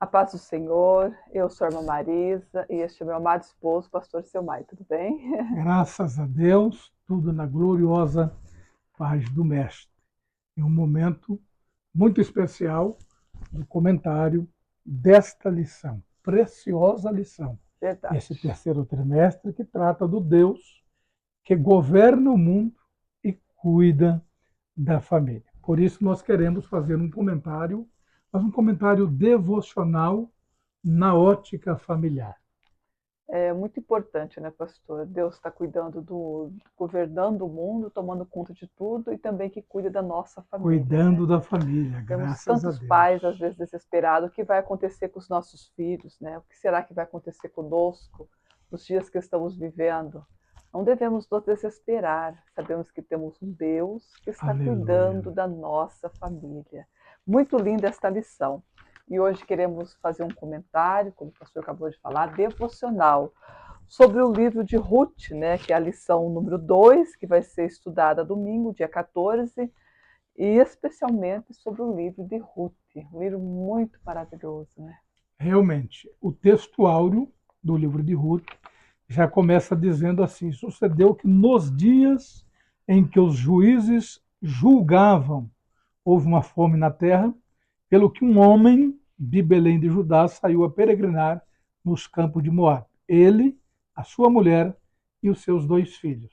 A paz do Senhor, eu sou a irmã Marisa e este é meu amado esposo, pastor Selmai, tudo bem? Graças a Deus, tudo na gloriosa paz do Mestre. Em um momento muito especial do comentário desta lição, preciosa lição, Verdade. esse terceiro trimestre que trata do Deus que governa o mundo e cuida da família. Por isso nós queremos fazer um comentário, mas um comentário devocional na ótica familiar. É muito importante, né, pastor? Deus está governando o mundo, tomando conta de tudo e também que cuida da nossa família, né? Cuidando da família, Temos graças a tantos pais, às Deus. vezes, desesperados, o que vai acontecer com os nossos filhos, né? O que será que vai acontecer conosco nos dias que estamos vivendo? Não devemos nos desesperar, sabemos que temos um Deus que está Aleluia. cuidando da nossa família. Muito linda esta lição. E hoje queremos fazer um comentário, como o pastor acabou de falar, devocional, sobre o livro de Ruth, né, que é a lição número 2, que vai ser estudada domingo, dia 14, e especialmente sobre o livro de Ruth, um livro muito maravilhoso, né? Realmente, o texto áureo do livro de Ruth já começa dizendo assim: sucedeu que nos dias em que os juízes julgavam, houve uma fome na terra, pelo que um homem de Belém de Judá saiu a peregrinar nos campos de Moabe. Ele, a sua mulher e os seus 2 filhos.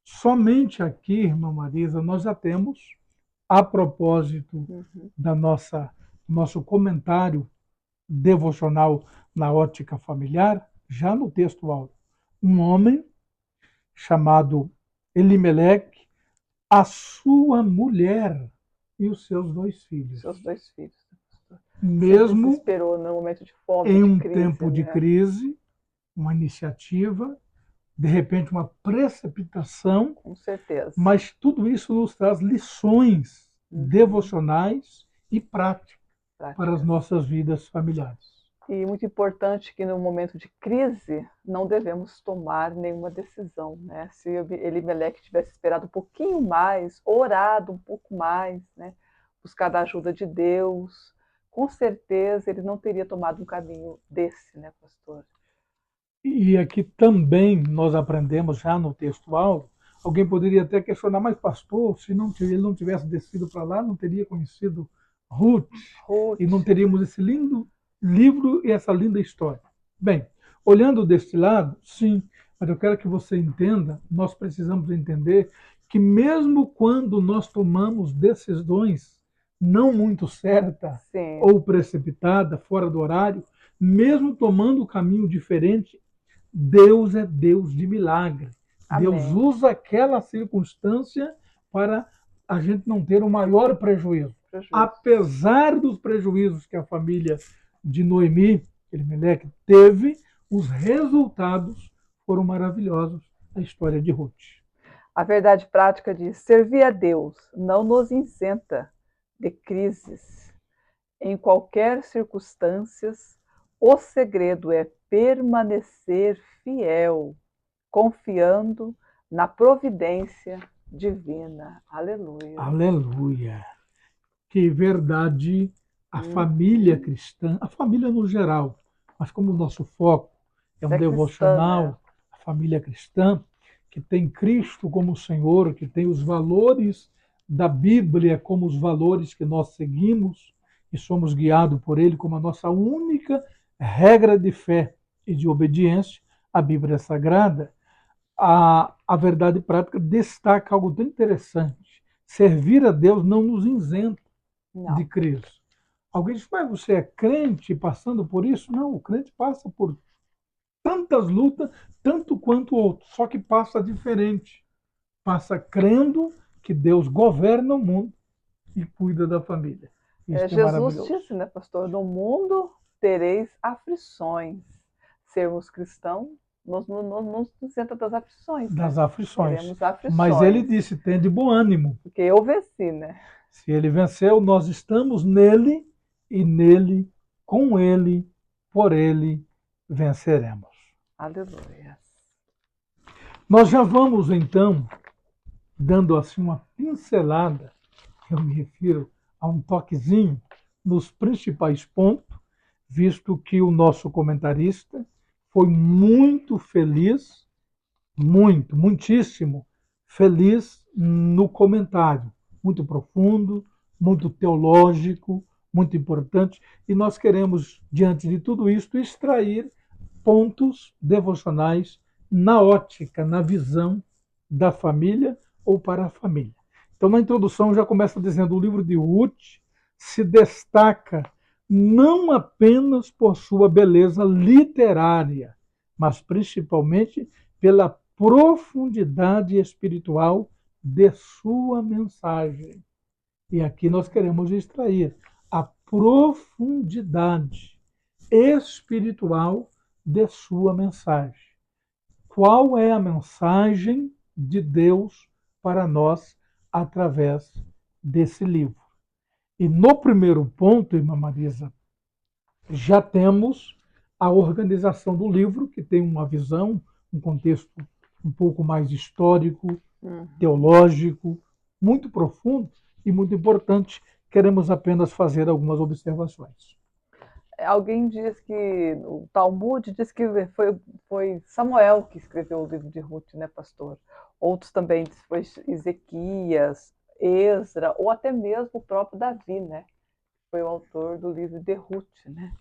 Somente aqui, irmã Marisa, nós já temos, a propósito Uhum. da nosso comentário devocional na ótica familiar, já no texto áureo, um homem chamado Elimeleque, a sua mulher e os seus 2 filhos. Seus 2 filhos. Se Mesmo desesperou no momento de fome, em de um crise, tempo de né? crise, uma iniciativa, de repente uma precipitação, Com certeza. mas tudo isso nos traz lições Uhum. devocionais e práticas para as Práticas. nossas vidas familiares. E muito importante que no momento de crise não devemos tomar nenhuma decisão, né? Se Elimeleque tivesse esperado um pouquinho mais, orado um pouco mais, né? Buscado a ajuda de Deus, com certeza ele não teria tomado um caminho desse, né, pastor? E aqui também nós aprendemos já no texto áureo, alguém poderia até questionar, mas pastor, se não, ele não tivesse descido para lá, não teria conhecido Ruth e não Ruth, teríamos esse lindo livro e essa linda história. Bem, olhando deste lado, sim, mas eu quero que você entenda, nós precisamos entender que mesmo quando nós tomamos decisões não muito certas sim, ou precipitadas, fora do horário, mesmo tomando um caminho diferente, Deus é Deus de milagre. Deus amém. usa aquela circunstância para a gente não ter o maior prejuízo. Prejuízo. Apesar dos prejuízos que a família de Noemi, Elimeleque, teve, os resultados foram maravilhosos. A história de Ruth. A verdade prática diz: servir a Deus não nos isenta de crises. Em qualquer circunstâncias, o segredo é permanecer fiel, confiando na providência divina. Aleluia. Aleluia! Que verdade a família Uhum. cristã, a família no geral, mas como o nosso foco é um É cristã, né? devocional, a família cristã, que tem Cristo como Senhor, que tem os valores da Bíblia como os valores que nós seguimos e somos guiados por Ele como a nossa única regra de fé e de obediência à Bíblia Sagrada, a verdade prática destaca algo tão interessante. Servir a Deus não nos isenta de Não. crise. Alguém diz, mas você é crente passando por isso? Não, o crente passa por tantas lutas, tanto quanto o outro, só que passa diferente. Passa crendo que Deus governa o mundo e cuida da família. Isso é Jesus maravilhoso. disse, né, pastor? No mundo tereis aflições. Sermos cristãos nos isenta das aflições, Das né? aflições. Teremos Mas ele aflições. disse: tem de bom ânimo. Porque eu venci, né? Se ele venceu, nós estamos nele e nele, com ele, por ele venceremos. Aleluia. Nós já vamos então dando assim uma pincelada, eu me refiro a um toquezinho nos principais pontos, visto que o nosso comentarista foi muito feliz, muitíssimo feliz no comentário, muito profundo, muito teológico, muito importante, e nós queremos, diante de tudo isso, extrair pontos devocionais na ótica, na visão da família ou para a família. Então, na introdução, já começa dizendo: o livro de Ruth se destaca não apenas por sua beleza literária, mas principalmente pela profundidade espiritual de sua mensagem. E aqui nós queremos extrair a profundidade espiritual de sua mensagem. Qual é a mensagem de Deus para nós através desse livro? E no primeiro ponto, irmã Marisa, já temos a organização do livro, que tem uma visão, um contexto um pouco mais histórico, teológico, muito profundo e muito importante. Queremos apenas fazer algumas observações. Alguém diz que o Talmud diz que foi Samuel que escreveu o livro de Ruth, né, pastor? Outros também dizem que foi Ezequias, Esdra, ou até mesmo o próprio Davi, né? Foi o autor do livro de Ruth, né?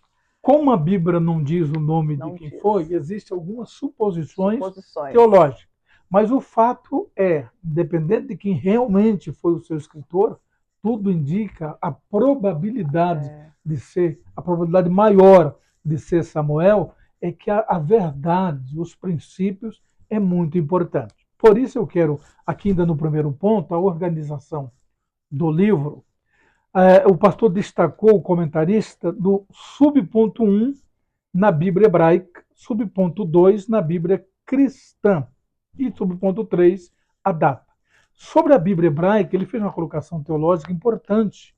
Como a Bíblia não diz o nome Não de quem diz. foi, existem algumas suposições Suposições. teológicas. Mas o fato é, independente de quem realmente foi o seu escritor, tudo indica a probabilidade de ser, a probabilidade maior de ser Samuel, é que a verdade, os princípios, é muito importante. Por isso eu quero, aqui ainda no primeiro ponto, a organização do livro. O pastor destacou, o comentarista, do subponto 1 na Bíblia hebraica, subponto 2 na Bíblia cristã e subponto 3 a data. Sobre a Bíblia hebraica, ele fez uma colocação teológica importante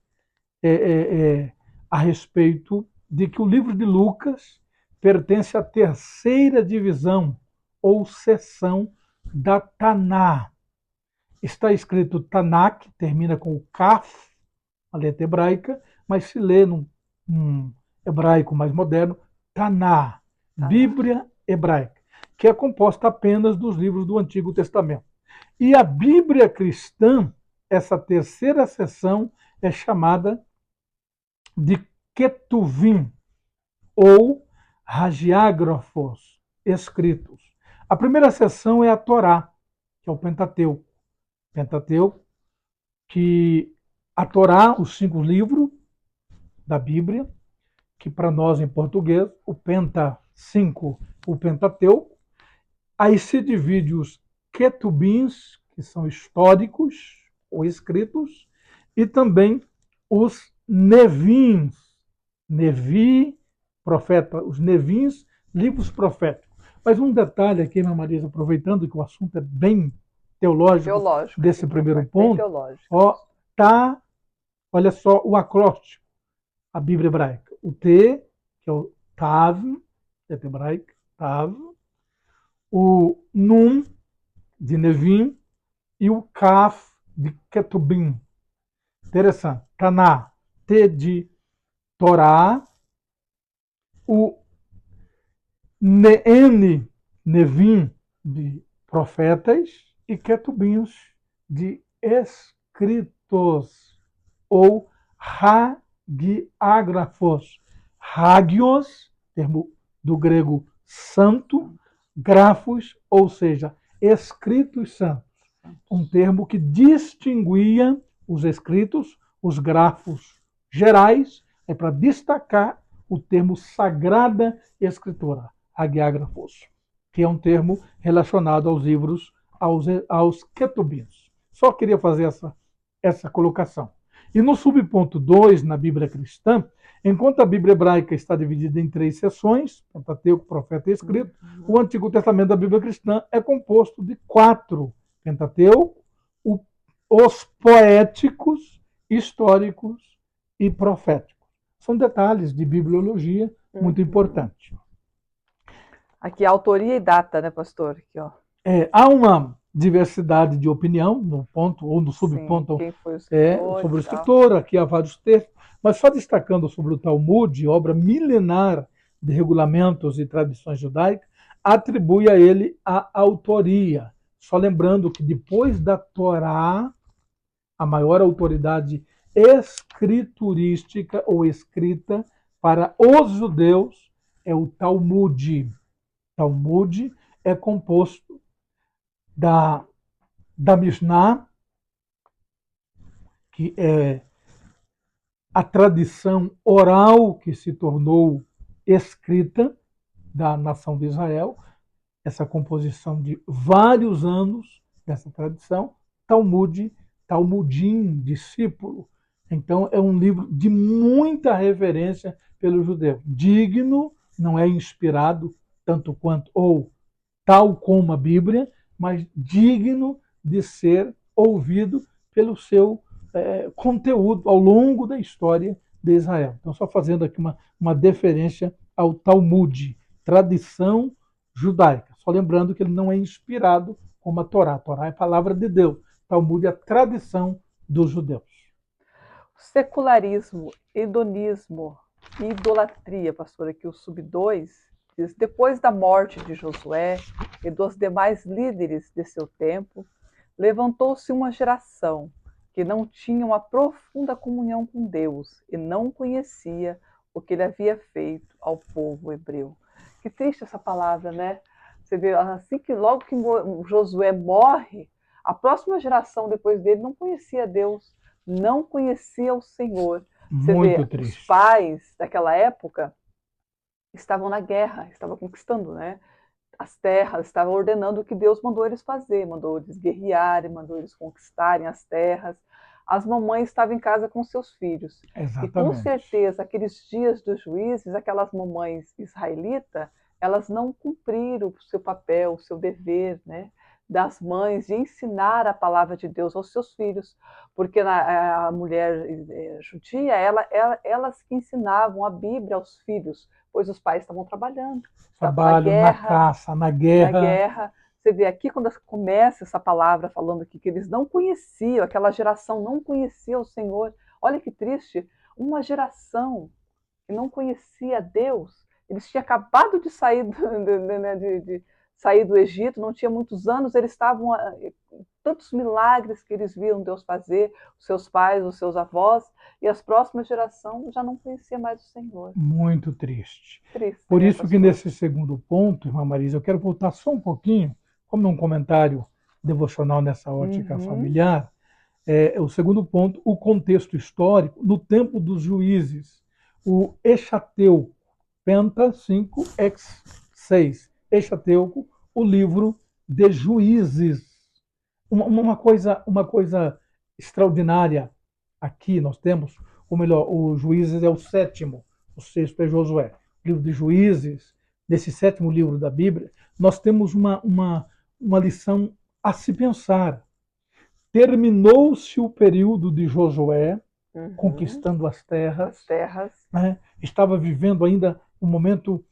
a respeito de que o livro de Lucas pertence à terceira divisão ou seção da Taná. Está escrito Tanakh, termina com o Kaf, a letra hebraica, mas se lê num hebraico mais moderno, Taná, Bíblia hebraica, que é composta apenas dos livros do Antigo Testamento. E a Bíblia cristã, essa terceira seção, é chamada de Ketuvim, ou hagiágrafos escritos. A primeira seção é a Torá, que é o Pentateuco. Pentateuco, que a Torá, os 5 livros da Bíblia, que para nós em português, o Penta 5, o Pentateuco. Aí se divide os Ketubins, que são históricos ou escritos, e também os Nevins, Nevi, profeta, os Nevins, livros proféticos. Mas um detalhe aqui, Ana Marisa, aproveitando que o assunto é bem teológico desse primeiro ponto, olha só o acróstico, a Bíblia hebraica. O T, que é o Tav, letra hebraica, Tav, o Nun, de Nevim, e o Kaf, de Ketubim. Interessante. Taná, T de Torá, o N, Nevim, de profetas, e Ketubins, de escritos, ou hagiágrafos. Hagios, termo do grego santo, grafos, ou seja, escritos santos. Um termo que distinguia os escritos, os grafos gerais, é para destacar o termo Sagrada Escritura, hagiágrafos, que é um termo relacionado aos livros, aos ketubins. Só queria fazer essa colocação. E no subponto 2, na Bíblia cristã, enquanto a Bíblia hebraica está dividida em 3 seções, Pentateuco, Profeta e Escrito, o Antigo Testamento da Bíblia cristã é composto de 4, Pentateuco, os poéticos, históricos e proféticos. São detalhes de bibliologia muito importantes. Aqui, autoria e data, né, pastor? Aqui, ó. Há uma diversidade de opinião, no ponto ou no Sim, subponto quem foi o escritor sobre e o tal. escritor, aqui há vários textos, mas só destacando sobre o Talmud, obra milenar de regulamentos e tradições judaicas, atribui a ele a autoria. Só lembrando que depois da Torá, a maior autoridade escriturística ou escrita para os judeus é o Talmud. Talmud é composto da Mishnah, que é a tradição oral que se tornou escrita da nação de Israel, essa composição de vários anos dessa tradição, Talmud, Talmudim, discípulo. Então, é um livro de muita reverência pelo judeu. Digno, não é inspirado tanto quanto, ou tal como a Bíblia, mas digno de ser ouvido pelo seu conteúdo ao longo da história de Israel. Então, só fazendo aqui uma deferência ao Talmud, tradição judaica. Só lembrando que ele não é inspirado como a Torá. A Torá é a palavra de Deus. Talmud é a tradição dos judeus. Secularismo, hedonismo e idolatria, pastor, aqui o sub 2 diz: depois da morte de Josué e dos demais líderes de seu tempo, levantou-se uma geração que não tinha uma profunda comunhão com Deus e não conhecia o que ele havia feito ao povo hebreu. Que triste essa palavra, né? Você vê, assim que logo que Josué morre, a próxima geração depois dele não conhecia Deus, não conhecia o Senhor. Você Muito vê, os triste. pais daquela época estavam na guerra, estavam conquistando, né, as terras, estavam ordenando o que Deus mandou eles fazer, mandou eles guerrearem, mandou eles conquistarem as terras. As mamães estavam em casa com seus filhos. E com Exatamente. certeza, aqueles dias dos juízes, aquelas mamães israelitas, elas não cumpriram o seu papel, o seu dever, né, das mães de ensinar a palavra de Deus aos seus filhos, porque a mulher judia, elas que ensinavam a Bíblia aos filhos, pois os pais estavam trabalhando, estavam Trabalho na caça, na na guerra. guerra. Você vê aqui quando começa essa palavra falando aqui que eles não conheciam, aquela geração não conhecia o Senhor. Olha que triste, uma geração que não conhecia Deus. Eles tinham acabado de sair de sair do Egito, não tinha muitos anos, eles estavam tantos milagres que eles viam Deus fazer, os seus pais, os seus avós, e as próximas gerações já não conheciam mais o Senhor. Muito triste. Triste, Por né, isso que pastor? nesse segundo ponto, irmã Marisa, eu quero voltar só um pouquinho, como um comentário devocional nessa ótica Uhum. familiar, o segundo ponto, o contexto histórico, no tempo dos juízes, o Exateuco, Penta 5, X 6, Exateuco, o livro de Juízes. Uma coisa extraordinária aqui nós temos, ou melhor, o Juízes é o sétimo, o sexto é Josué. O livro de Juízes, nesse sétimo livro da Bíblia, nós temos uma lição a se pensar. Terminou-se o período de Josué, Uhum. conquistando as terras, As terras. né? Estava vivendo ainda um momento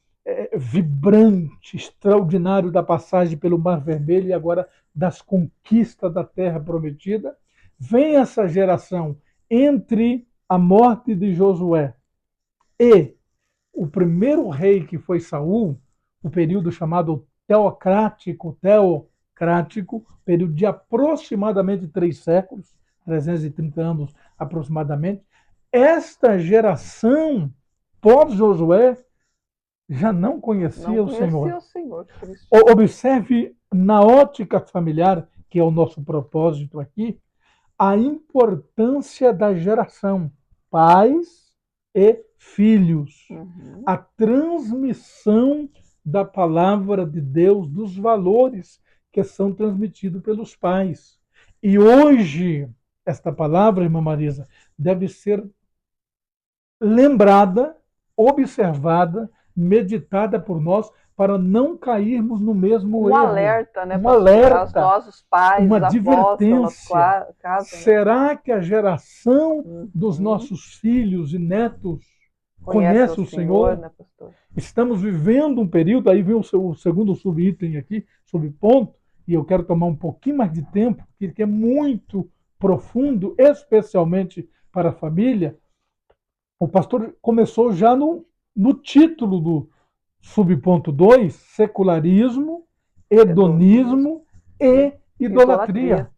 vibrante, extraordinário da passagem pelo Mar Vermelho e agora das conquistas da terra prometida. Vem essa geração entre a morte de Josué e o primeiro rei que foi Saul, o período chamado teocrático, período de aproximadamente 3 séculos, 330 anos aproximadamente. Esta geração pós-Josué já não Não conhecia o conhecia Senhor. o Senhor, que triste. Observe na ótica familiar, que é o nosso propósito aqui, a importância da geração, pais e filhos, Uhum. a transmissão da palavra de Deus, dos valores que são transmitidos pelos pais. E hoje, esta palavra, irmã Marisa, deve ser lembrada, observada, meditada por nós, para não cairmos no mesmo Um erro. alerta, né, Um pastor? Aos alerta, nossos pais, uma avós, que é o nosso advertência. caso, né? Será que a geração dos Uhum. nossos filhos e netos Conhece o conhece o Senhor, Senhor? né, pastor? Estamos vivendo um período, aí vem o segundo subitem aqui, subponto, e eu quero tomar um pouquinho mais de tempo, porque é muito profundo, especialmente para a família. O pastor começou já no título do subponto 2, secularismo, Hedonismo hedonismo e e idolatria. idolatria.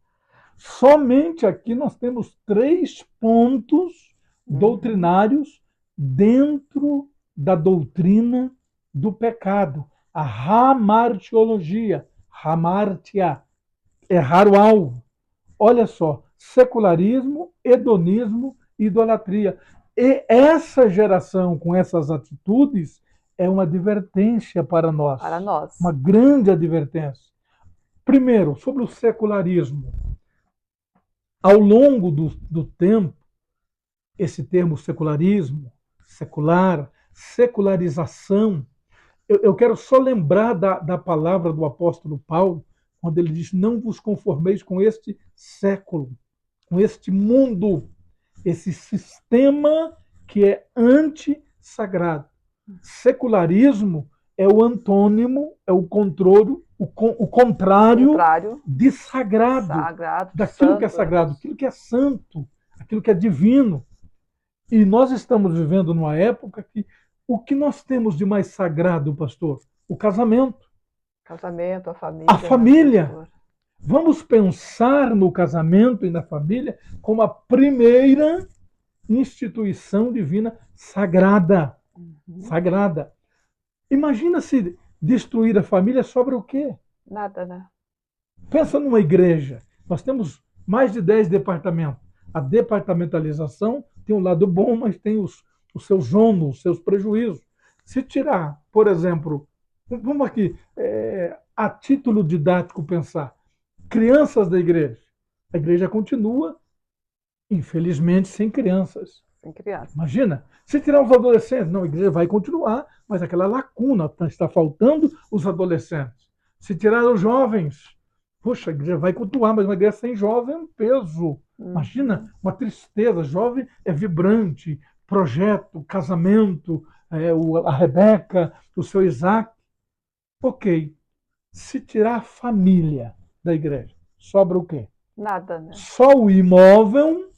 Somente aqui nós temos 3 pontos Uhum. doutrinários dentro da doutrina do pecado. A hamartiologia, hamartia, errar o alvo. Olha só, secularismo, hedonismo e idolatria. E essa geração com essas atitudes é uma advertência para Para nós, uma nós. grande advertência. Primeiro, sobre o secularismo. Ao longo do tempo, esse termo secularismo, secular, secularização, eu quero só lembrar da palavra do apóstolo Paulo, quando ele diz: não vos conformeis com este século, com este mundo, esse sistema que é anti-sagrado. Secularismo é o antônimo, é o controle, o contrário Contrário, de sagrado, sagrado, daquilo que é santo, né? sagrado, aquilo que é santo, aquilo que é divino. E nós estamos vivendo numa época que o que nós temos de mais sagrado, pastor? O casamento, Casamento, a a família, né, família. pastor? Vamos pensar no casamento e na família como a primeira instituição divina sagrada. Uhum. Sagrada. Imagina se destruir a família, sobra o quê? Nada, né? Pensa numa igreja. Nós temos mais de 10 departamentos. A departamentalização tem um lado bom, mas tem os seus ônus, os seus prejuízos. Se tirar, por exemplo, vamos aqui, a título didático pensar, crianças da igreja. A igreja continua, infelizmente, sem crianças. Sem criança. Imagina, se tirar os adolescentes, não, a igreja vai continuar, mas aquela lacuna está faltando os adolescentes. Se tirar os jovens, puxa, a igreja vai continuar, mas uma igreja sem jovem é um peso. Uhum. Imagina, uma tristeza. Jovem é vibrante, projeto, casamento, a Rebeca, o seu Isaac. Ok, se tirar a família da igreja, sobra o quê? Nada, né? Só o imóvel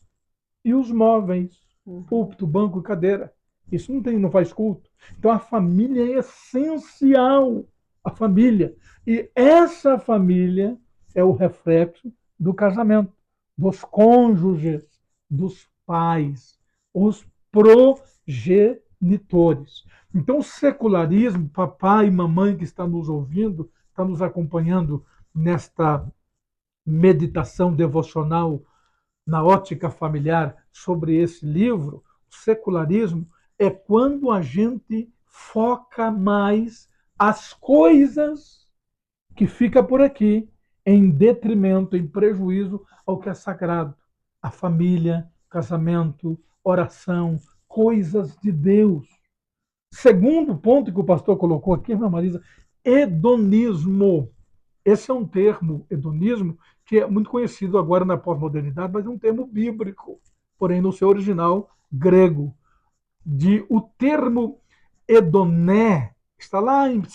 e os móveis, Uhum. púlpito, banco e cadeira. Isso não faz culto. Então a família é essencial. A família. E essa família é o reflexo do casamento, dos cônjuges, dos pais, os progenitores. Então, o secularismo, papai e mamãe que está nos ouvindo, está nos acompanhando nesta meditação devocional na ótica familiar sobre esse livro, o secularismo é quando a gente foca mais as coisas que fica por aqui em detrimento, em prejuízo ao que é sagrado. A família, casamento, oração, coisas de Deus. Segundo ponto que o pastor colocou aqui, irmã Marisa, hedonismo. Esse é um termo, hedonismo, que é muito conhecido agora na pós-modernidade, mas é um termo bíblico, porém no seu original grego. O termo hedoné está lá em 2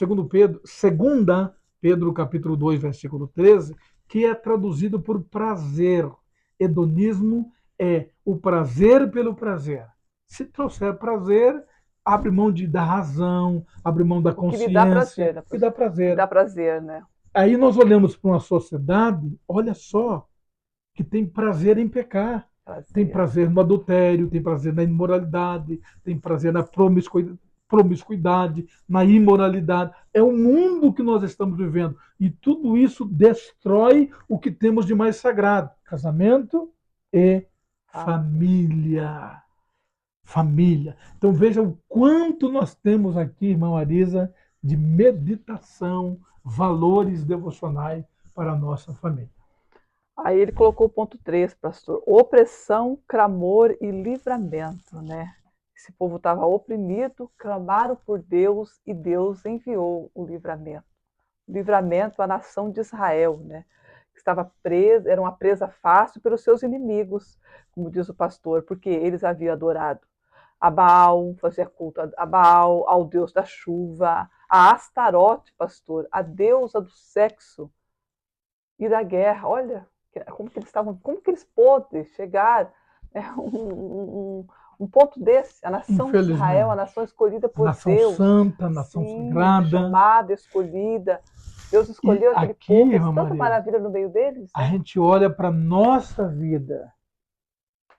Pedro capítulo 2, versículo 13, que é traduzido por prazer. Hedonismo é o prazer pelo prazer. Se trouxer prazer, abre mão da razão, abre mão da O que lhe dá consciência prazer, né, e dá pastor? Que prazer. dá prazer, né? Aí nós olhamos para uma sociedade, olha só, que tem prazer em pecar. Tem Prazer. prazer no adultério, tem prazer na imoralidade, tem prazer na promiscuidade, na imoralidade. É o mundo que nós estamos vivendo. E tudo isso destrói o que temos de mais sagrado: casamento e Família. família. Família. Então veja o quanto nós temos aqui, irmã Marisa, de meditação, valores devocionais para a nossa família. Aí ele colocou o ponto 3, pastor. Opressão, clamor e livramento, né? Esse povo estava oprimido, clamaram por Deus e Deus enviou o livramento. O livramento à nação de Israel, né? Que estava presa, era uma presa fácil pelos seus inimigos, como diz o pastor, porque eles haviam adorado a Baal, fazia culto a Baal, ao deus da chuva, a Astarote, pastor, a deusa do sexo, ir à guerra. Olha como que eles estavam, como que eles podem chegar, né, um ponto desse, a nação de Israel, a Infelizmente. nação escolhida A por nação Deus, santa, a nação sim, sagrada. chamada, escolhida. Deus E escolheu aquele aqui, povo, fez irmã tanta Marisa, maravilha no meio deles, a né? gente olha para a nossa vida,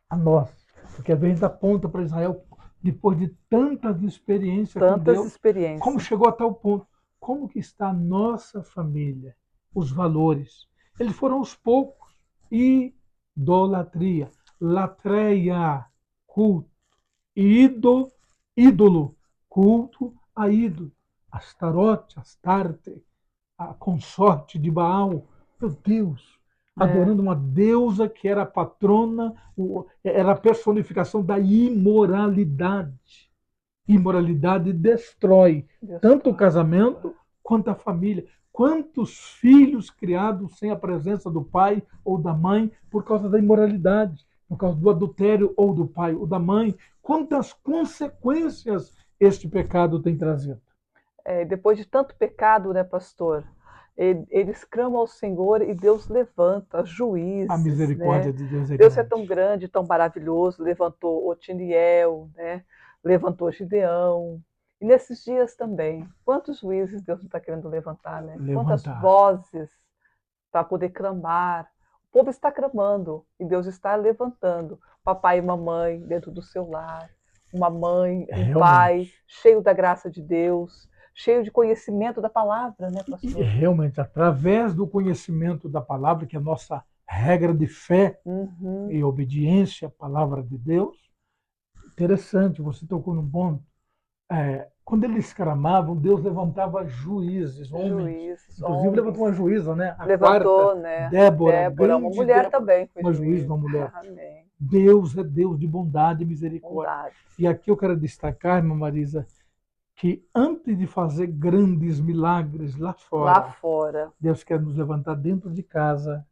a nossa, porque às vezes aponta para Israel, depois de tanta experiência com Tantas Deus, como experiências. chegou a tal ponto? Como que está a nossa família? Os valores. Eles foram aos poucos. Idolatria, latreia, culto, ídolo, culto a ídolo. Astarote, Astarte, a consorte de Baal. Meu Deus! É, Adorando uma deusa que era a patrona, era a personificação da imoralidade. Imoralidade destrói tanto o destrói. casamento quanto a família. Quantos filhos criados sem a presença do pai ou da mãe por causa da imoralidade, por causa do adultério ou do pai ou da mãe? Quantas consequências este pecado tem trazido? É, depois de tanto pecado, né, pastor? Eles clamam ao Senhor e Deus levanta A juízes, né? misericórdia de Deus é Deus é tão grande. grande, tão maravilhoso, levantou Otiniel, né? Levantou Gideão. E nesses dias também, quantos juízes Deus está querendo levantar, né? Quantas Levantar. vozes para poder clamar. O povo está clamando e Deus está levantando papai e mamãe dentro do seu lar, uma mãe, um pai Realmente. cheio da graça de Deus, cheio de conhecimento da palavra, né, E pastor? realmente, através do conhecimento da palavra, que é a nossa regra de fé Uhum. e obediência à palavra de Deus, interessante, você tocou num ponto. Quando eles clamavam, Deus levantava juízes, homens. Juízes, Inclusive homens. levantou uma juíza, né? A quarta, Levantou, né? Débora, Débora, uma grande mulher Débora, também foi uma juíza, juíza. uma mulher. Amém. Deus é Deus de bondade e misericórdia. Bondade. E aqui eu quero destacar, irmã Marisa, que antes de fazer grandes milagres lá Lá fora, fora. Deus quer nos levantar dentro de casa,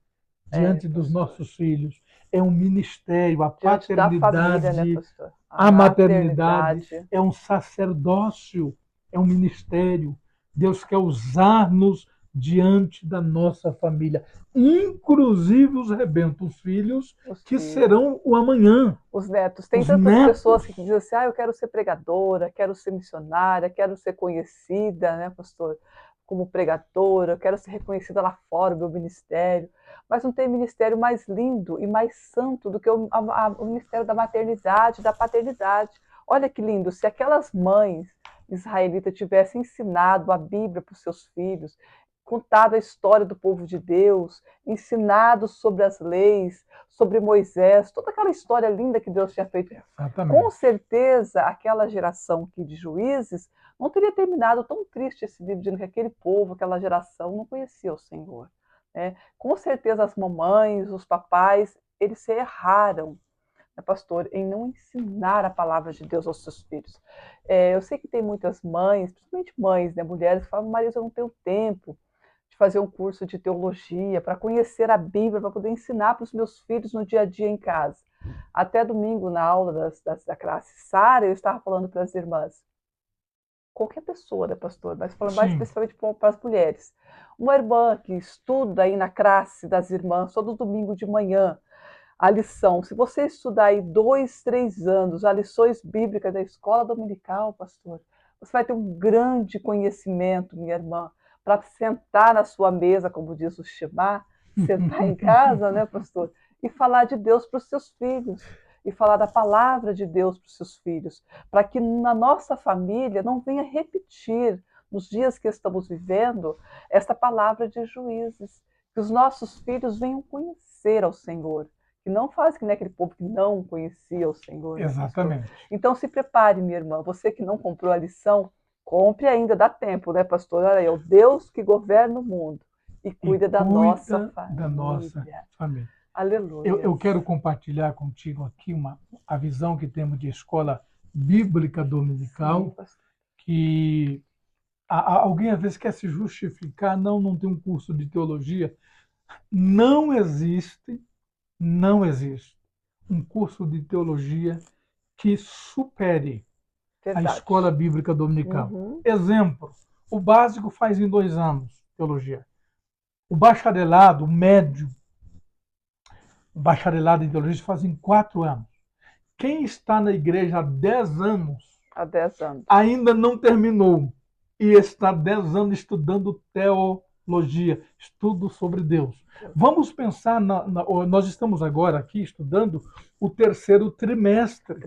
É, diante dos pastor. nossos filhos. É um ministério, a Diante da família, né, paternidade, pastor? A a maternidade, maternidade. é um sacerdócio, é um ministério. Deus quer usar-nos diante da nossa família, inclusive os rebentos, os filhos, Os que filhos. serão o amanhã, Os netos. Tem os tantas netos. pessoas que dizem assim: ah, eu quero ser pregadora, quero ser missionária, quero ser conhecida, né, pastor, como pregadora, eu quero ser reconhecida lá fora, o meu ministério. Mas não tem ministério mais lindo e mais santo do que o ministério da maternidade, da paternidade. Olha que lindo, se aquelas mães israelitas tivessem ensinado a Bíblia para os seus filhos, contado a história do povo de Deus, ensinado sobre as leis, sobre Moisés, toda aquela história linda que Deus tinha feito. Com Exatamente. certeza, aquela geração de juízes não teria terminado tão triste esse livro, dizendo que aquele povo, aquela geração, não conhecia o Senhor. Né? Com certeza, as mamães, os papais, eles se erraram, né, pastor, em não ensinar a palavra de Deus aos seus filhos. Eu sei que tem muitas mães, principalmente mães, né, mulheres, que falam: Marisa, eu não tenho tempo de fazer um curso de teologia, para conhecer a Bíblia, para poder ensinar para os meus filhos no dia a dia em casa. Até domingo, na aula da classe Sara, eu estava falando para as irmãs, qualquer pessoa, né, pastor, mas falando mais Sim, especificamente para as mulheres. Uma irmã que estuda aí na classe das irmãs, todo domingo de manhã, a lição. Se você estudar aí 2, 3 anos, as lições bíblicas da escola dominical, pastor, você vai ter um grande conhecimento, minha irmã, para sentar na sua mesa, como diz o Shema, sentar em casa, né, pastor, e falar de Deus para os seus filhos, e falar da palavra de Deus para os seus filhos, para que na nossa família não venha repetir, nos dias que estamos vivendo, esta palavra de juízes, que os nossos filhos venham conhecer ao Senhor, que não faz que nem aquele povo que não conhecia o Senhor, né, pastor? exatamente. Então se prepare, minha irmã. Você que não comprou a lição, compre ainda, dá tempo, né, pastor? Olha aí, é o Deus que governa o mundo e E cuida da nossa cuida da nossa família. família. Eu Aleluias. quero compartilhar contigo aqui a visão que temos de escola bíblica Sim, dominical, pastor. que alguém às vezes quer se justificar, não, não tem um curso de teologia. Não existe, não existe um curso de teologia que supere a Verdade. escola bíblica dominical. Uhum. Exemplo, o básico faz em 2 anos, teologia. O bacharelado, o médio, o bacharelado em teologia fazem 4 anos. Quem está na igreja há 10 anos Há 10 anos. ainda não terminou e está 10 anos estudando teologia, estudo sobre Deus. Vamos pensar, nós estamos agora aqui estudando o 3º trimestre.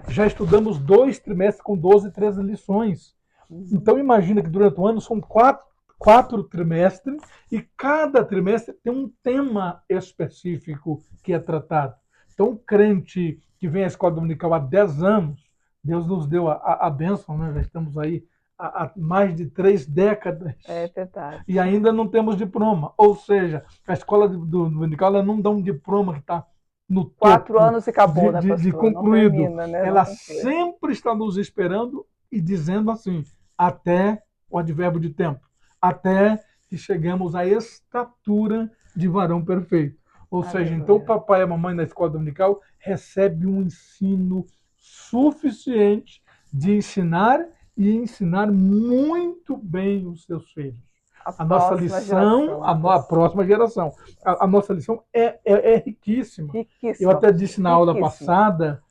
Já estudamos 2 trimestres com 12, 13 lições. Então imagina que durante o ano são 4 trimestres e cada trimestre tem um tema específico que é tratado. Então o crente que vem à escola dominical há 10 anos, Deus nos deu a bênção, né? Já estamos aí há mais de 3 décadas. É verdade. E ainda não temos diploma. Ou seja, a escola dominical ela não dá um diploma que está no topo 4 anos e acabou, né, pastor? de concluído. Não termina, né? Ela sempre está nos esperando e dizendo assim, até o advérbio de tempo, até que chegamos à estatura de varão perfeito. Ou seja, então o papai e a mamãe na escola dominical recebem um ensino suficiente de ensinar e ensinar muito bem os seus filhos. A nossa lição, a próxima geração. A nossa lição é riquíssima. Eu até disse na aula passada,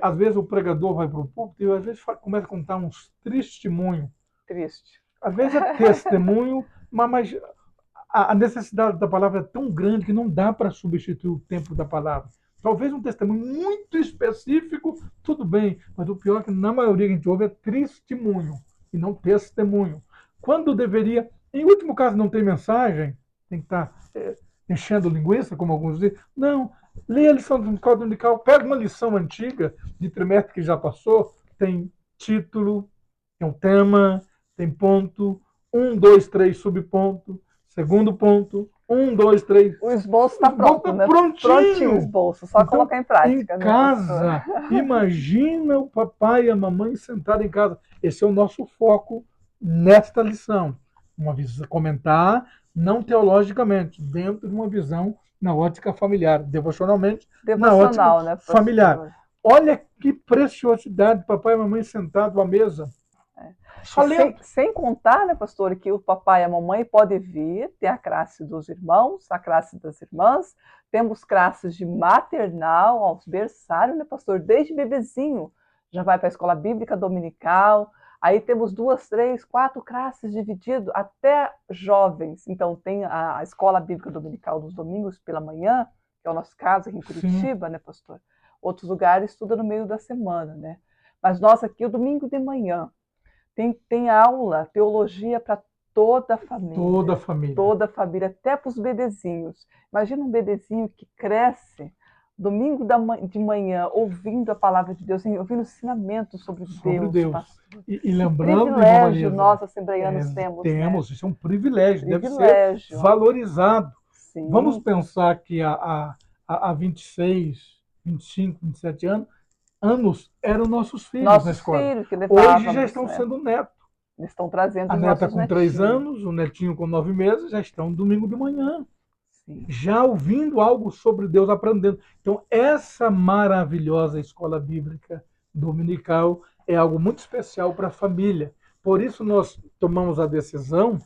às vezes o pregador vai para o púlpito e às vezes começa a contar uns testemunhos. Triste. Às vezes é testemunho, mas a necessidade da palavra é tão grande que não dá para substituir o tempo da palavra. Talvez um testemunho muito específico, tudo bem, mas o pior é que na maioria que a gente ouve é testemunho e não testemunho. Quando deveria, em último caso não tem mensagem, tem que estar enchendo linguiça, como alguns dizem. Não, leia a lição do Código Dominical, pega uma lição antiga de trimestre que já passou, tem título, tem um tema, tem ponto, 1, 2, 3 subponto, segundo ponto, 1, 2, 3. O esboço está pronto, né? Prontinho o esboço, só então, colocar em prática. Em casa, imagina o papai e a mamãe sentados em casa. Esse é o nosso foco nesta lição. Uma visão, comentar, não teologicamente, dentro de uma visão na ótica familiar, devocionalmente, na ótica né, familiar. Olha que preciosidade, papai e mamãe sentados à mesa. Sem contar, né, pastor, que o papai e a mamãe podem vir, tem a classe dos irmãos, a classe das irmãs, temos classes de maternal aos berçários, né, pastor, desde bebezinho, já vai para a escola bíblica dominical, aí temos 2, 3, 4 classes divididas, até jovens, então tem a escola bíblica dominical dos domingos pela manhã, que é o nosso caso aqui em Curitiba, né, pastor? Outros lugares estudam no meio da semana, né? Mas nós aqui, o domingo de manhã, tem aula, teologia para toda a família. Toda a família. Toda a família, até para os bebezinhos. Imagina um bebezinho que cresce domingo de manhã ouvindo a palavra de Deus, ouvindo ensinamentos sobre Deus. E lembrando, privilégio nós assembleianos temos. Temos, né? Isso é um privilégio, deve ser valorizado. Sim. Vamos pensar que há 26, 25, 27 anos eram nossos filhos na escola. Filhos que hoje já estão sendo netos. Eles estão trazendo a neta com 3 anos, o netinho com 9 meses, já estão domingo de manhã. Sim. Já ouvindo algo sobre Deus, aprendendo. Então, essa maravilhosa escola bíblica dominical é algo muito especial para a família. Por isso, nós tomamos a decisão,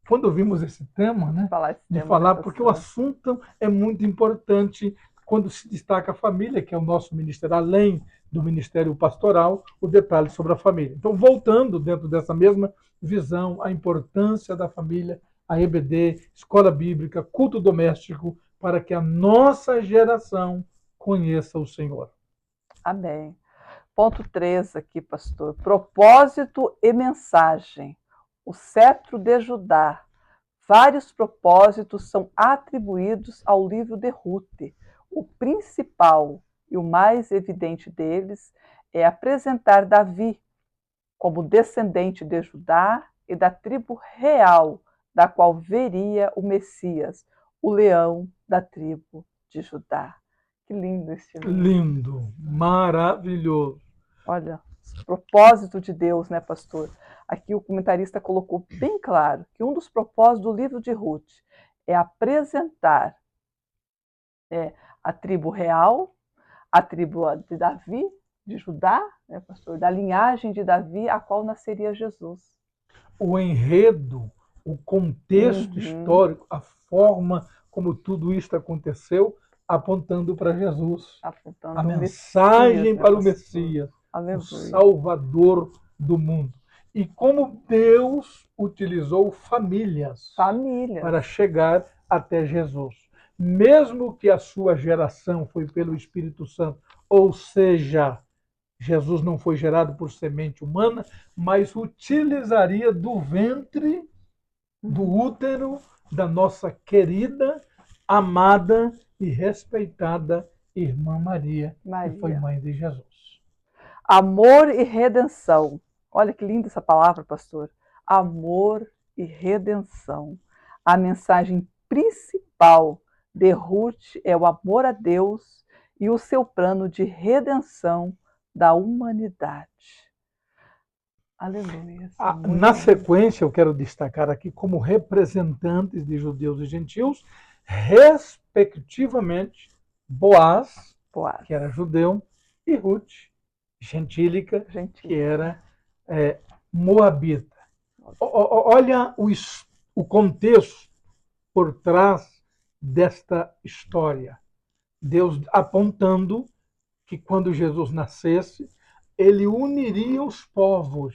quando vimos esse tema, né, de falar, porque o assunto é muito importante quando se destaca a família, que é o nosso ministério, além do ministério pastoral, o detalhe sobre a família. Então, voltando dentro dessa mesma visão, a importância da família, a EBD, escola bíblica, culto doméstico, para que a nossa geração conheça o Senhor. Amém. Ponto 3 aqui, pastor. Propósito e mensagem. O cetro de Judá. Vários propósitos são atribuídos ao livro de Rute. O principal e o mais evidente deles é apresentar Davi como descendente de Judá e da tribo real, da qual veria o Messias, o leão da tribo de Judá. Que lindo esse livro. Lindo, maravilhoso. Olha, propósito de Deus, né, pastor? Aqui o comentarista colocou bem claro que um dos propósitos do livro de Ruth é apresentar a tribo real, a tribo de Davi, de Judá, né, pastor, da linhagem de Davi, a qual nasceria Jesus. O enredo, o contexto histórico, a forma como tudo isso aconteceu, apontando para Jesus, Apontando a o mensagem Messias, né, para o pastor? Messias, o Aleluia. Salvador do mundo. E como Deus utilizou famílias para chegar até Jesus. Mesmo que a sua geração foi pelo Espírito Santo, ou seja, Jesus não foi gerado por semente humana, mas utilizaria do ventre, do útero da nossa querida, amada e respeitada irmã Maria, que foi mãe de Jesus. Amor e redenção. Olha que linda essa palavra, pastor. Amor e redenção. A mensagem principal de Ruth é o amor a Deus e o seu plano de redenção da humanidade. Aleluia. Na sequência, eu quero destacar aqui como representantes de judeus e gentios, respectivamente, Boaz, que era judeu, e Ruth, gentílica, que era moabita. Olha o contexto por trás desta história. Deus apontando que quando Jesus nascesse, ele uniria os povos.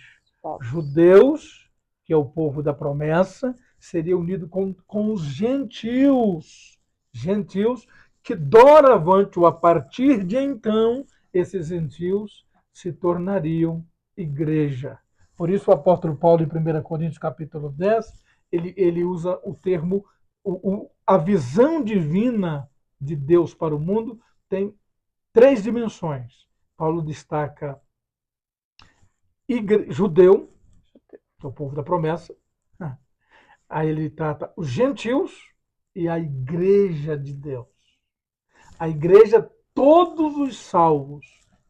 Judeus, que é o povo da promessa, seria unido com os gentios. Gentios que doravante, ou a partir de então, esses gentios se tornariam igreja. Por isso o apóstolo Paulo, em 1 Coríntios capítulo 10, ele usa o termo, a visão divina de Deus para o mundo tem 3 dimensões. Paulo destaca judeu, que é o povo da promessa. Aí ele trata os gentios e a igreja de Deus. A igreja, todos os salvos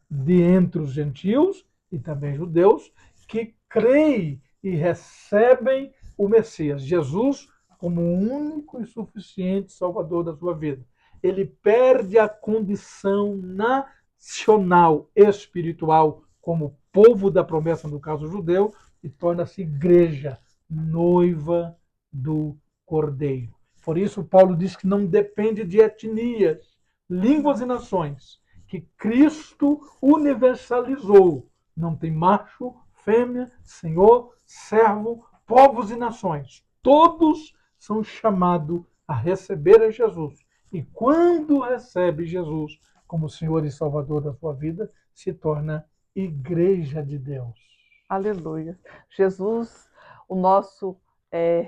de entre os gentios e também judeus, que creem e recebem o Messias, Jesus, como o único e suficiente Salvador da sua vida. Ele perde a condição nacional, espiritual, como povo da promessa, no caso judeu, e torna-se igreja, noiva do Cordeiro. Por isso, Paulo diz que não depende de etnias, línguas e nações, que Cristo universalizou. Não tem macho, fêmea, senhor, servo, povos e nações. Todos são chamados a receber a Jesus. E quando recebe Jesus como Senhor e Salvador da sua vida, se torna igreja de Deus. Aleluia. Jesus, o nosso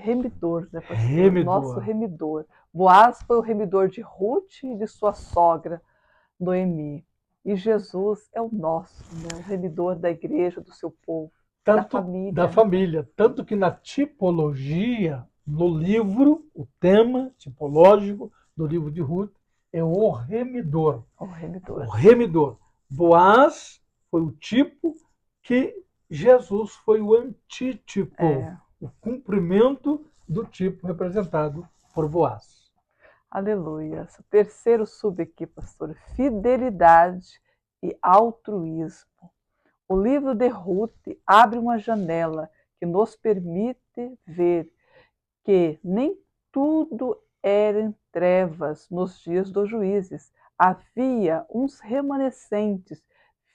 remidor, né, pastor? Remidor. Nosso remidor. Boaz foi o remidor de Ruth e de sua sogra, Noemi. E Jesus é o nosso, né, o remidor da igreja, do seu povo, da família. Da família. Tanto que na tipologia, no livro, o tema tipológico do livro de Ruth é o remidor. O remidor. O remidor. Boaz foi o tipo que Jesus foi o antítipo, o cumprimento do tipo representado por Boaz. Aleluia. Terceiro sub aqui, pastor, fidelidade e altruísmo. O livro de Ruth abre uma janela que nos permite ver que nem tudo era em trevas nos dias dos juízes. Havia uns remanescentes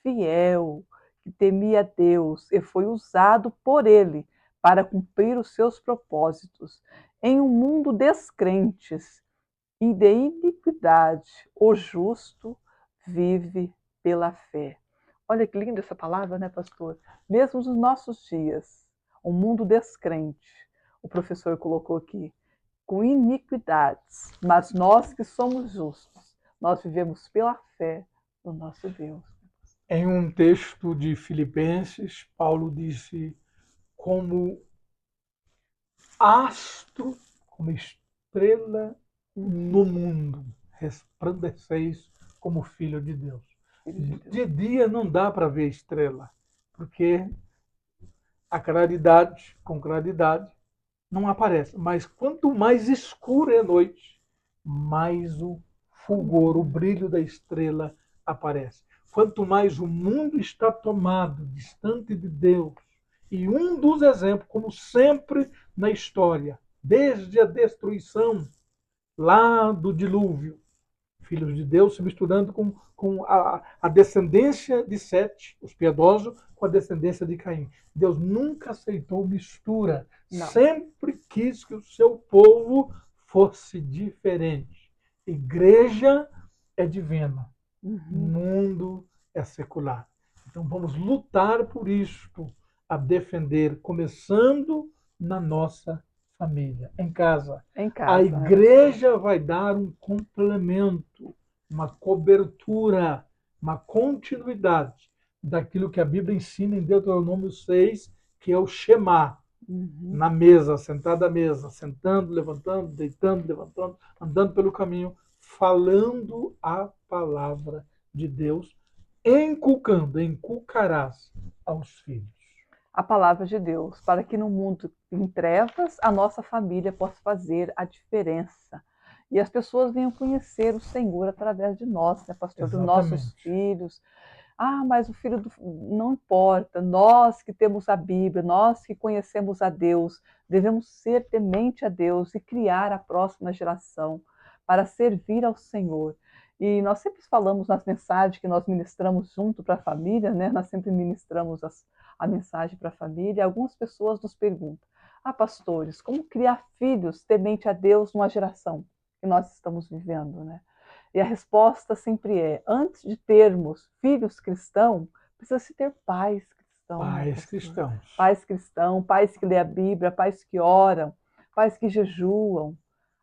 fiel, que temia Deus e foi usado por ele para cumprir os seus propósitos. Em um mundo descrentes e de iniquidade, o justo vive pela fé. Olha que linda essa palavra, né, pastor? Mesmo nos nossos dias, um mundo descrente, o professor colocou aqui, com iniquidades, mas nós que somos justos, nós vivemos pela fé no nosso Deus. Em um texto de Filipenses, Paulo disse: como astro, como estrela no mundo, resplandeceis como filho de Deus. De dia não dá para ver estrela, porque a claridade, com claridade, não aparece. Mas quanto mais escura é a noite, mais o fulgor, o brilho da estrela aparece. Quanto mais o mundo está tomado, distante de Deus, e um dos exemplos, como sempre na história, desde a destruição lá do dilúvio, filhos de Deus se misturando com a descendência de Sete, os piedosos, com a descendência de Caim. Deus nunca aceitou mistura, Não. sempre quis que o seu povo fosse diferente. Igreja é divina, mundo é secular. Então vamos lutar por isto, a defender, começando na nossa família, em casa. Em A casa, igreja vai dar um complemento, uma cobertura, uma continuidade daquilo que a Bíblia ensina em Deuteronômio 6, que é o Shema. Na mesa, sentado à mesa, sentando, levantando, deitando, levantando, andando pelo caminho, falando a palavra de Deus, inculcarás aos filhos. A palavra de Deus, para que no mundo em trevas a nossa família possa fazer a diferença. E as pessoas venham conhecer o Senhor através de nós, né, pastor? Dos nossos Exatamente. filhos. Ah, mas o filho do... Não importa, nós que temos a Bíblia, nós que conhecemos a Deus, devemos ser temente a Deus e criar a próxima geração para servir ao Senhor. E nós sempre falamos nas mensagens que nós ministramos junto para a família, né? Nós sempre ministramos a mensagem para a família. Algumas pessoas nos perguntam: ah, pastores, como criar filhos temente a Deus numa geração que nós estamos vivendo, né? E a resposta sempre é: antes de termos filhos cristãos, precisa-se ter pais cristãos, né, Pais pastor? cristãos. Pais cristãos, pais que lêem a Bíblia, pais que oram, pais que jejuam,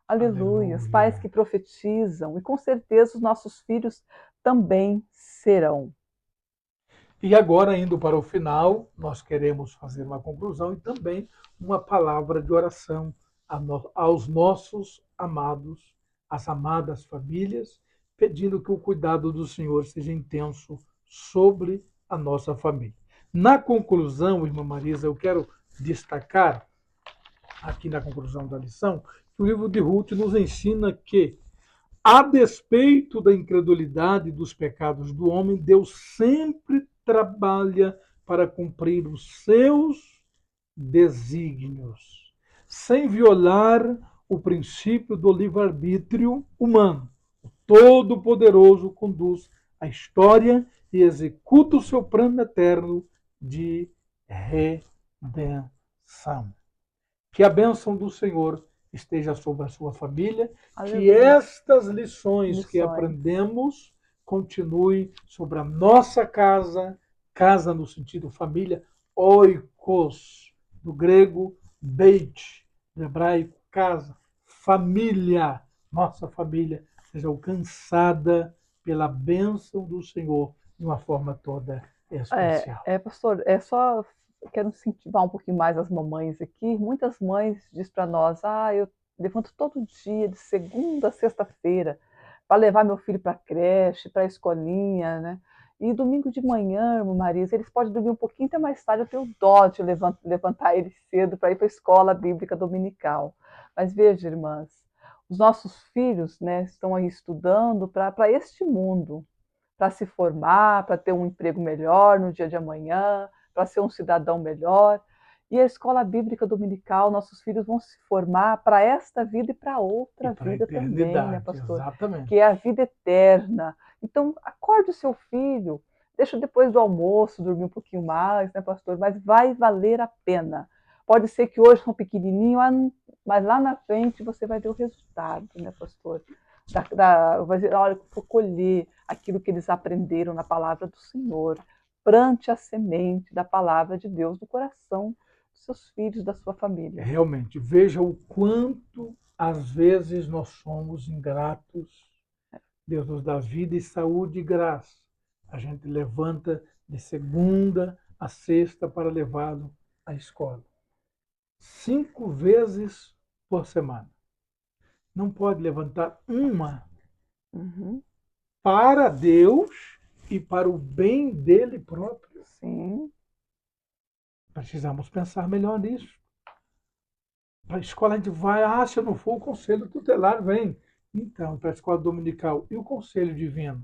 aleluias, pais Aleluia. que profetizam, e com certeza os nossos filhos também serão. E agora, indo para o final, nós queremos fazer uma conclusão e também uma palavra de oração aos nossos amados, às amadas famílias, pedindo que o cuidado do Senhor seja intenso sobre a nossa família. Na conclusão, irmã Marisa, eu quero destacar, aqui na conclusão da lição, que o livro de Ruth nos ensina que, a despeito da incredulidade e dos pecados do homem, Deus sempre trabalha para cumprir os seus desígnios, sem violar o princípio do livre-arbítrio humano. O Todo-Poderoso conduz a história e executa o seu plano eterno de redenção. Que a bênção do Senhor esteja sobre a sua família, que Aleluia. estas lições que Missões. aprendemos continuem sobre a nossa casa, casa no sentido família, oikos, do grego beit, do hebraico casa, família, nossa família seja alcançada pela bênção do Senhor de uma forma toda especial. Pastor, eu quero incentivar um pouquinho mais as mamães aqui. Muitas mães dizem para nós: ah, eu levanto todo dia, de segunda a sexta-feira, para levar meu filho para a creche, para a escolinha, né? E domingo de manhã, irmã Marisa, eles podem dormir um pouquinho até mais tarde, eu tenho dó de levantar eles cedo para ir para a escola bíblica dominical. Mas veja, irmãs, os nossos filhos, né, estão aí estudando para este mundo, para se formar, para ter um emprego melhor no dia de amanhã, para ser um cidadão melhor. E a escola bíblica dominical, nossos filhos vão se formar para esta vida e para E outra para a vida também, né, eternidade, pastor? exatamente. Que é a vida eterna. Então, acorde o seu filho, deixa depois do almoço dormir um pouquinho mais, né, pastor? Mas vai valer a pena. Pode ser que hoje são pequenininhos, mas lá na frente você vai ver o resultado, né, pastor? A hora que for colher aquilo que eles aprenderam na palavra do Senhor. Plante a semente da palavra de Deus no coração dos seus filhos, da sua família. Realmente, veja o quanto às vezes nós somos ingratos. Deus nos dá vida e saúde e graça. A gente levanta de segunda a sexta para levá-lo à escola. 5 vezes por semana. Não pode levantar uma Uhum. para Deus e para o bem dele próprio. Sim. Precisamos pensar melhor nisso. Para a escola a gente vai, se eu não for, o conselho tutelar vem. Então, para a escola dominical, e o conselho divino?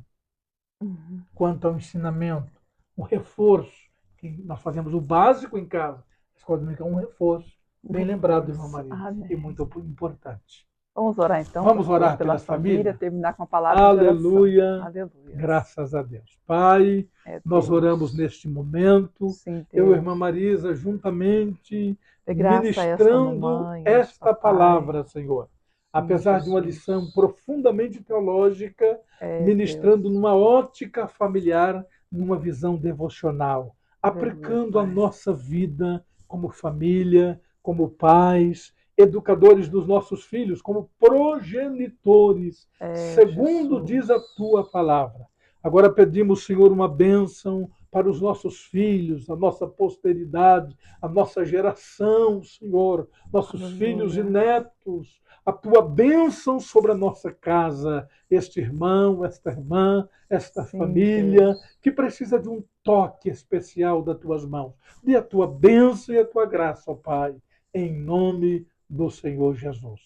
Uhum. Quanto ao ensinamento, o reforço, que nós fazemos o básico em casa. A escola dominical é um reforço Bem lembrado, irmã Maria. Amém. E muito importante. Vamos orar então. Vamos pastor, orar pela pela família? terminar com a palavra de oração. Aleluia. Aleluia. Graças a Deus. Pai, É nós Deus. oramos neste momento. Sim, Eu e a Deus. irmã Marisa, juntamente, Dê graça a esta ministrando mamãe, esta papai. palavra, Senhor. Apesar de uma Jesus. lição profundamente teológica, É ministrando Deus. numa ótica familiar, numa visão devocional, Aleluia, aplicando a Pai. nossa vida como família, como pais, educadores dos nossos filhos, como progenitores, segundo Jesus. diz a tua palavra. Agora pedimos, Senhor, uma bênção para os nossos filhos, a nossa posteridade, a nossa geração, Senhor, nossos Aleluia. filhos e netos, a tua bênção sobre a nossa casa, este irmão, esta irmã, esta Sim, família, Deus. que precisa de um toque especial das tuas mãos. Dê a tua bênção e a tua graça, ó Pai, em nome do Senhor Jesus.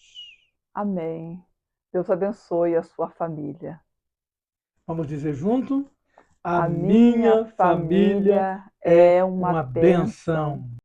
Amém. Deus abençoe a sua família. Vamos dizer junto? A minha família é uma bênção. bênção.